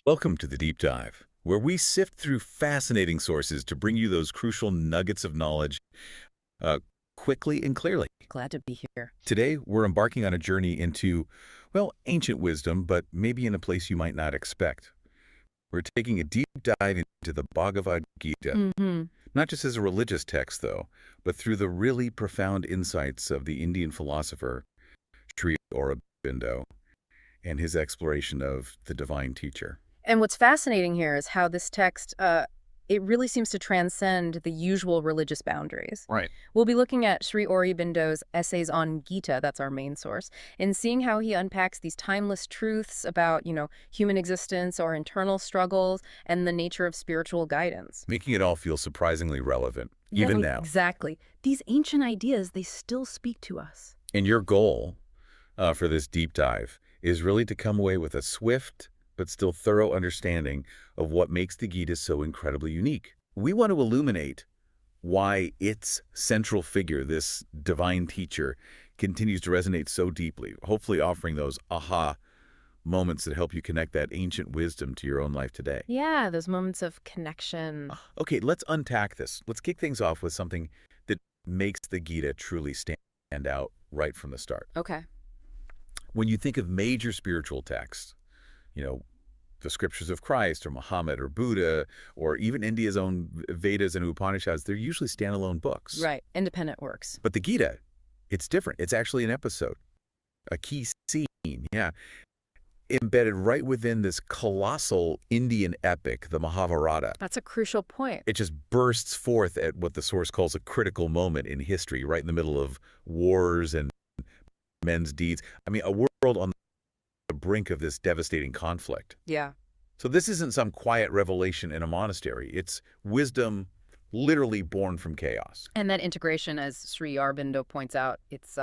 Welcome to the Deep Dive, where we sift through fascinating sources to bring you those crucial nuggets of knowledge uh, quickly and clearly. Glad to be here. Today, we're embarking on a journey into, well, ancient wisdom, but maybe in a place you might not expect. We're taking a deep dive into the Bhagavad Gita, not just as a religious text, though, but through the really profound insights of the Indian philosopher Sri Aurobindo and his exploration of the divine teacher. And what's fascinating here is how this text, it really seems to transcend the usual religious boundaries. Right. We'll be looking at Sri Aurobindo's essays on Gita, that's our main source, and seeing how he unpacks these timeless truths about, human existence, our internal struggles, and the nature of spiritual guidance. Making it all feel surprisingly relevant, even now. Exactly. These ancient ideas, they still speak to us. And your goal for this deep dive is really to come away with a swift but still thorough understanding of what makes the Gita so incredibly unique. We want to illuminate why its central figure, this divine teacher, continues to resonate so deeply, hopefully offering those aha moments that help you connect that ancient wisdom to your own life today. Yeah, those moments of connection. Okay, let's unpack this. Let's kick things off with something that makes the Gita truly stand out right from the start. Okay. When you think of major spiritual texts, the scriptures of Christ or Muhammad or Buddha or even India's own Vedas and Upanishads, they're usually standalone books. Right, independent works. But the Gita, it's different. It's actually an episode, a key scene, embedded right within this colossal Indian epic, the Mahabharata. That's a crucial point. It just bursts forth at what the source calls a critical moment in history, right in the middle of wars and men's deeds. I mean, a world on the brink of this devastating conflict. Yeah. So this isn't some quiet revelation in a monastery. It's wisdom literally born from chaos. And that integration, as Sri Aurobindo points out, it's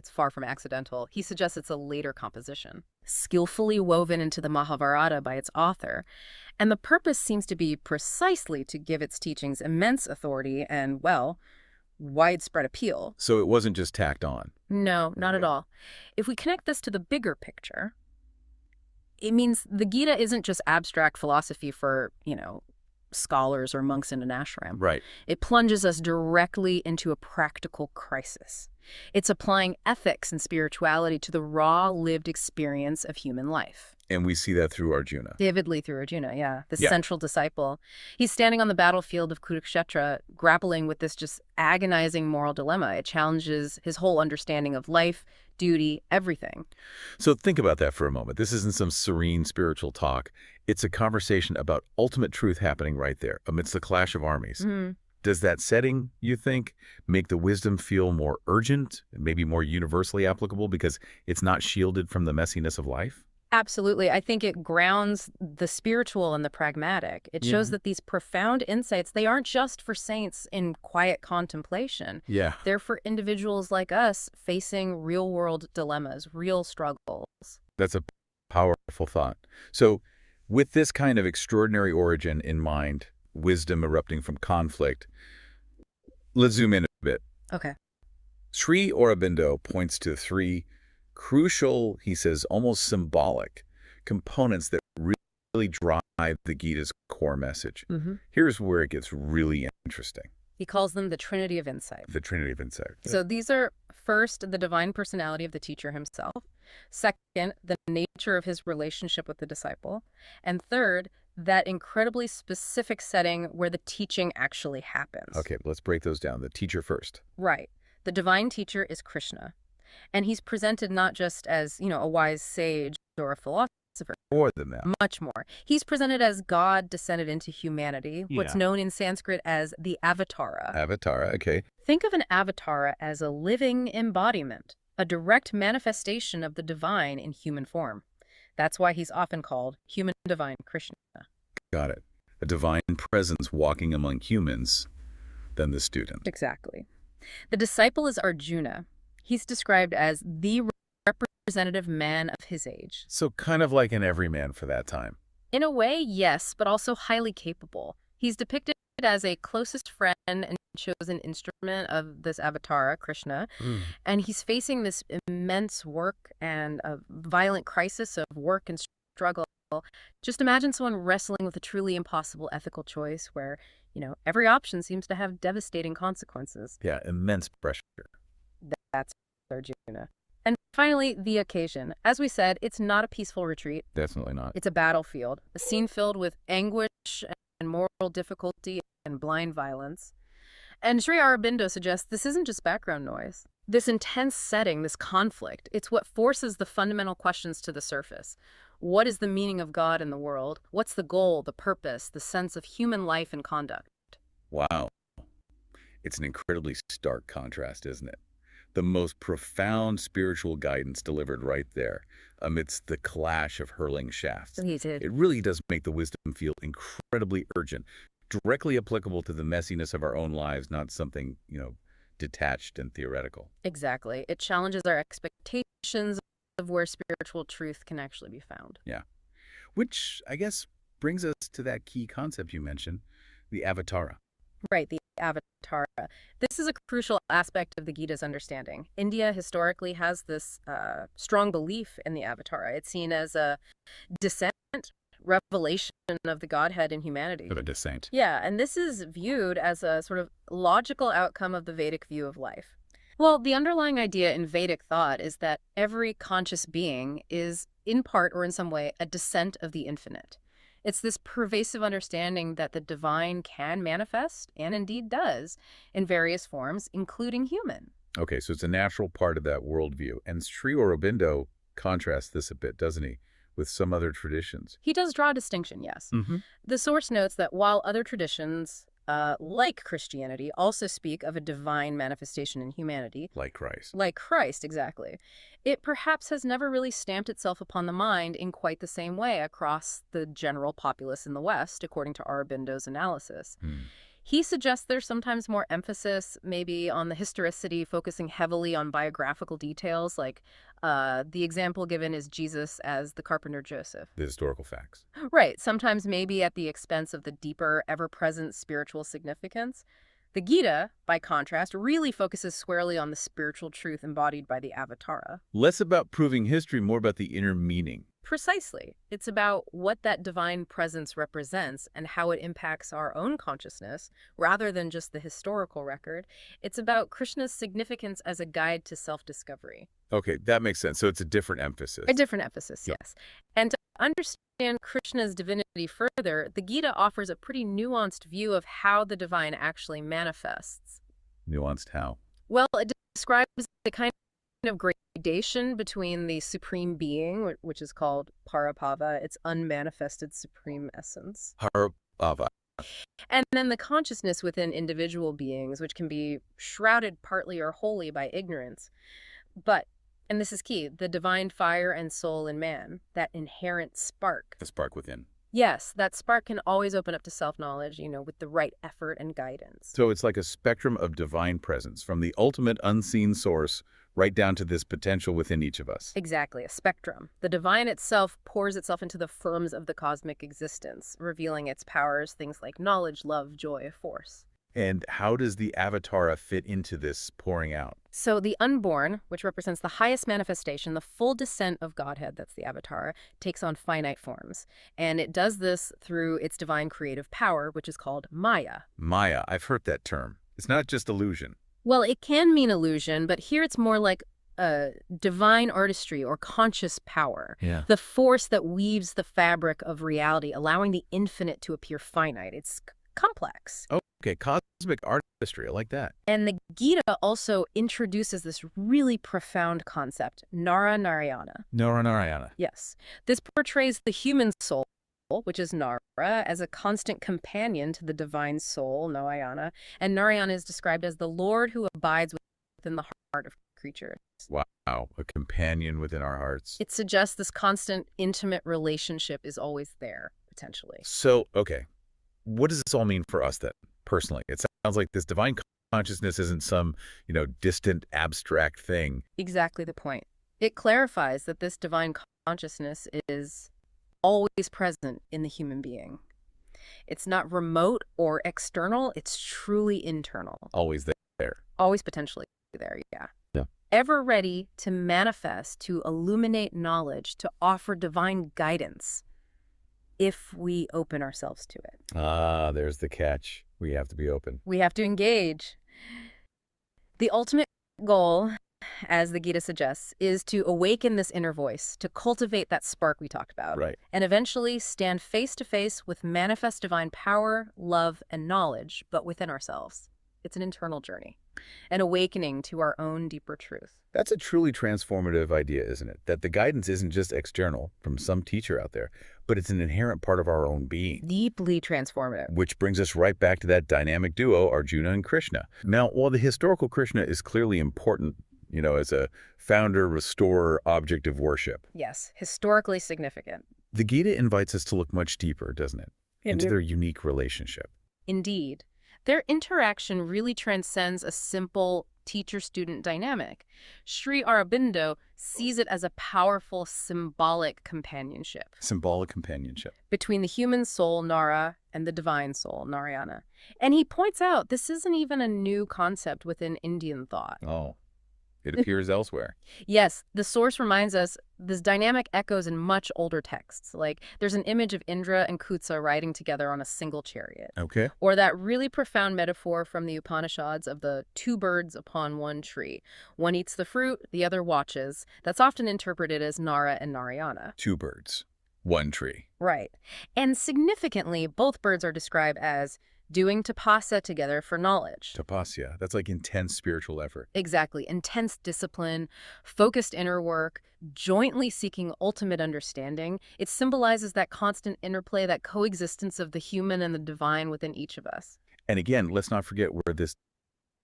far from accidental. He suggests it's a later composition, skillfully woven into the Mahabharata by its author. And the purpose seems to be precisely to give its teachings immense authority and, well, widespread appeal. So it wasn't just tacked on. No, not at all. If we connect this to the bigger picture, it means the Gita isn't just abstract philosophy for, scholars or monks in an ashram. Right. It plunges us directly into a practical crisis. It's applying ethics and spirituality to the raw, lived experience of human life. And we see that through Arjuna. Vividly through Arjuna, yeah. The central disciple. He's standing on the battlefield of Kurukshetra, grappling with this just agonizing moral dilemma. It challenges his whole understanding of life, duty, everything. So think about that for a moment. This isn't some serene spiritual talk. It's a conversation about ultimate truth happening right there, amidst the clash of armies. Does that setting, you think, make the wisdom feel more urgent, maybe more universally applicable because it's not shielded from the messiness of life? Absolutely. I think it grounds the spiritual and the pragmatic. It shows that these profound insights, they aren't just for saints in quiet contemplation. Yeah. They're for individuals like us facing real-world dilemmas, real struggles. That's a powerful thought. So with this kind of extraordinary origin in mind, wisdom erupting from conflict, let's zoom in a bit. Okay. Sri Aurobindo points to three crucial, he says, almost symbolic components that really drive the Gita's core message. Here's where it gets really interesting. He calls them the Trinity of Insight. The Trinity of Insight. So these are, first, the divine personality of the teacher himself. Second, the nature of his relationship with the disciple. And third, that incredibly specific setting where the teaching actually happens. Okay, let's break those down. The teacher first. Right. The divine teacher is Krishna. And he's presented not just as, a wise sage or a philosopher. More than that. Much more. He's presented as God descended into humanity, what's known in Sanskrit as the avatara. Avatara, okay. Think of an avatara as a living embodiment, a direct manifestation of the divine in human form. That's why he's often called human divine Krishna. Got it. A divine presence walking among humans, then the student. Exactly. The disciple is Arjuna. He's described as the representative man of his age. So kind of like an everyman for that time. In a way, yes, but also highly capable. He's depicted as a closest friend and chosen instrument of this avatara, Krishna. And he's facing this immense work and a violent crisis of work and struggle Just imagine someone wrestling with a truly impossible ethical choice where, every option seems to have devastating consequences. Yeah, immense pressure. That's Arjuna. And finally, the occasion. As we said, it's not a peaceful retreat. Definitely not. It's a battlefield, a scene filled with anguish and moral difficulty and blind violence. And Sri Aurobindo suggests this isn't just background noise. This intense setting, this conflict, it's what forces the fundamental questions to the surface. What is the meaning of God in the world? What's the goal, the purpose, the sense of human life and conduct? Wow. It's an incredibly stark contrast, isn't it? The most profound spiritual guidance delivered right there, amidst the clash of hurling shafts. He did. It really does make the wisdom feel incredibly urgent, directly applicable to the messiness of our own lives, not something, detached and theoretical. Exactly. It challenges our expectations of where spiritual truth can actually be found. Yeah. Which, I guess, brings us to that key concept you mentioned, the avatara. Right, the avatara. This is a crucial aspect of the Gita's understanding. India historically has this strong belief in the avatara. It's seen as a descent, revelation of the Godhead in humanity. Of a descent. Yeah, and this is viewed as a sort of logical outcome of the Vedic view of life. Well, the underlying idea in Vedic thought is that every conscious being is, in part or in some way, a descent of the infinite. It's this pervasive understanding that the divine can manifest, and indeed does, in various forms, including human. Okay, so it's a natural part of that worldview. And Sri Aurobindo contrasts this a bit, doesn't he, with some other traditions? He does draw a distinction, yes. The source notes that while other traditions, like Christianity, also speak of a divine manifestation in humanity. Like Christ. Like Christ, exactly. It perhaps has never really stamped itself upon the mind in quite the same way across the general populace in the West, according to Aurobindo's analysis. He suggests there's sometimes more emphasis maybe on the historicity, focusing heavily on biographical details, like the example given is Jesus as the carpenter Joseph. The historical facts. Right, sometimes maybe at the expense of the deeper, ever-present spiritual significance. The Gita, by contrast, really focuses squarely on the spiritual truth embodied by the avatara. Less about proving history, more about the inner meaning. Precisely. It's about what that divine presence represents and how it impacts our own consciousness, rather than just the historical record. It's about Krishna's significance as a guide to self-discovery. Okay, that makes sense. So it's a different emphasis. A different emphasis, Yep. yes. And to understand Krishna's divinity further, the Gita offers a pretty nuanced view of how the divine actually manifests. Nuanced how? Well, it describes the kind of gradation between the supreme being, which is called Parabhava, its unmanifested supreme essence, Harabhava. and then the consciousness within individual beings, which can be shrouded partly or wholly by ignorance. But, and this is key, the divine fire and soul in man, that inherent spark. The spark within. Yes, that spark can always open up to self-knowledge, with the right effort and guidance. So it's like a spectrum of divine presence, from the ultimate unseen source right down to this potential within each of us. Exactly, a spectrum. The divine itself pours itself into the firms of the cosmic existence, revealing its powers, things like knowledge, love, joy, force. And how does the avatara fit into this pouring out? So the unborn, which represents the highest manifestation, the full descent of Godhead, that's the avatar, takes on finite forms. And it does this through its divine creative power, which is called Maya. Maya, I've heard that term. It's not just illusion. Well, it can mean illusion, but here it's more like divine artistry or conscious power. Yeah. The force that weaves the fabric of reality, allowing the infinite to appear finite. It's complex. Okay, cosmic artistry, I like that. And the Gita also introduces this really profound concept, Nara Narayana. Narayana. Yes. This portrays the human soul, which is Nara, as a constant companion to the divine soul, Narayana. And Narayana is described as the Lord who abides within the heart of creatures. Wow, a companion within our hearts. It suggests this constant, intimate relationship is always there, potentially. So, okay, what does this all mean for us then, personally? It sounds like this divine consciousness isn't some, distant, abstract thing. Exactly the point. It clarifies that this divine consciousness is always present in the human being. It's not remote or external, it's truly internal. Always there. Always potentially there, yeah. Yeah. Ever ready to manifest, to illuminate knowledge, to offer divine guidance. if we open ourselves to it. Ah, there's the catch. We have to be open. We have to engage. The ultimate goal, as the Gita suggests, is to awaken this inner voice, to cultivate that spark we talked about, Right. and eventually stand face to face with manifest divine power, love, and knowledge, but within ourselves. It's an internal journey, an awakening to our own deeper truth. That's a truly transformative idea, isn't it? That the guidance isn't just external from some teacher out there, but it's an inherent part of our own being. Deeply transformative. Which brings us right back to that dynamic duo, Arjuna and Krishna. Now, while the historical Krishna is clearly important, as a founder, restorer, object of worship, Yes, historically significant. the Gita invites us to look much deeper, doesn't it? Into their unique relationship. Indeed. Their interaction really transcends a simple teacher-student dynamic. Sri Aurobindo sees it as a powerful symbolic companionship Symbolic companionship. between the human soul, Nara, and the divine soul, Narayana. And he points out this isn't even a new concept within Indian thought. Oh, it appears elsewhere. Yes, the source reminds us this dynamic echoes in much older texts. Like there's an image of Indra and Kutsa riding together on a single chariot. Okay. Or that really profound metaphor from the Upanishads of the two birds upon one tree. One eats the fruit, the other watches. That's often interpreted as Nara and Narayana. Two birds, one tree. Right. And significantly, both birds are described as doing tapasya together for knowledge. Tapasya, that's like intense spiritual effort. Exactly. Intense discipline, focused inner work, jointly seeking ultimate understanding. It symbolizes that constant interplay, that coexistence of the human and the divine within each of us. And again, let's not forget where this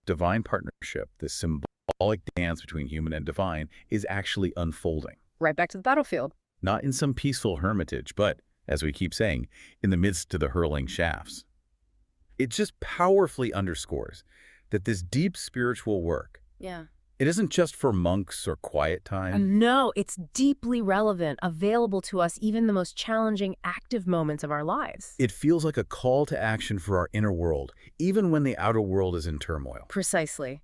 divine partnership, this symbolic dance between human and divine, is actually unfolding. Right back to the battlefield. Not in some peaceful hermitage, but, as we keep saying, in the midst of the hurling shafts. It just powerfully underscores that this deep spiritual work, Yeah. it isn't just for monks or quiet time. No, it's deeply relevant, available to us even the most challenging, active moments of our lives. It feels like a call to action for our inner world, even when the outer world is in turmoil. Precisely.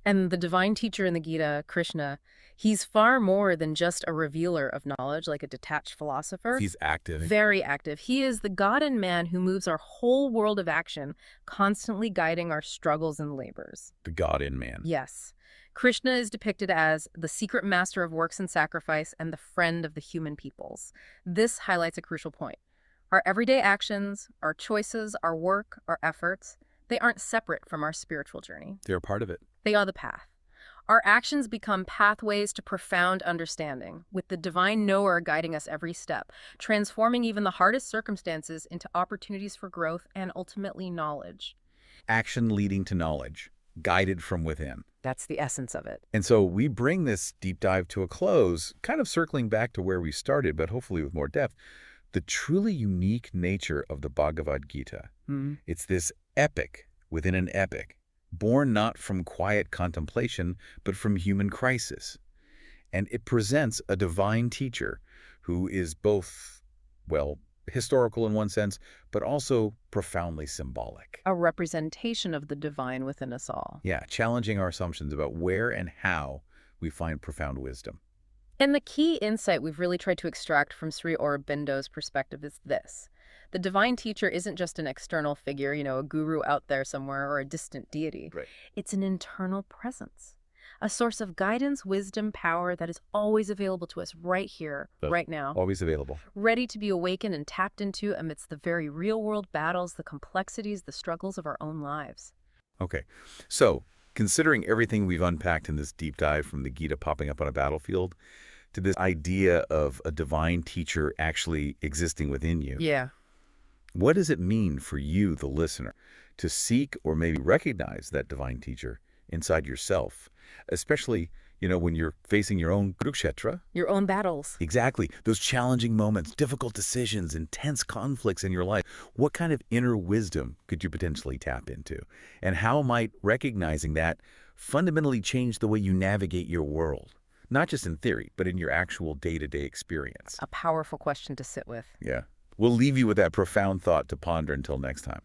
And the divine teacher in the Gita, Krishna, he's far more than just a revealer of knowledge, like a detached philosopher. He's active. Very active. He is the God and man who moves our whole world of action, constantly guiding our struggles and labors. The God in man. Yes. Krishna is depicted as the secret master of works and sacrifice and the friend of the human peoples. This highlights a crucial point. Our everyday actions, our choices, our work, our efforts, they aren't separate from our spiritual journey. They're a part of it. They are the path. Our actions become pathways to profound understanding, with the divine knower guiding us every step, transforming even the hardest circumstances into opportunities for growth and ultimately knowledge. Action leading to knowledge, guided from within. That's the essence of it. And so we bring this deep dive to a close, kind of circling back to where we started, but hopefully with more depth. The truly unique nature of the Bhagavad Gita. It's this epic within an epic, born not from quiet contemplation, but from human crisis. And it presents a divine teacher who is both, well, historical in one sense, but also profoundly symbolic. A representation of the divine within us all. Yeah, challenging our assumptions about where and how we find profound wisdom. And the key insight we've really tried to extract from Sri Aurobindo's perspective is this. The divine teacher isn't just an external figure, a guru out there somewhere or a distant deity. Right. It's an internal presence, a source of guidance, wisdom, power that is always available to us right here, right now, Always available. ready to be awakened and tapped into amidst the very real-world battles, the complexities, the struggles of our own lives. Okay, so considering everything we've unpacked in this deep dive, from the Gita popping up on a battlefield to this idea of a divine teacher actually existing within you, Yeah. what does it mean for you, the listener, to seek or maybe recognize that divine teacher inside yourself, especially, when you're facing your own Kurukshetra? Your own battles. Exactly. Those challenging moments, difficult decisions, intense conflicts in your life. What kind of inner wisdom could you potentially tap into? And how might recognizing that fundamentally change the way you navigate your world? Not just in theory, but in your actual day-to-day experience. A powerful question to sit with. Yeah. We'll leave you with that profound thought to ponder until next time.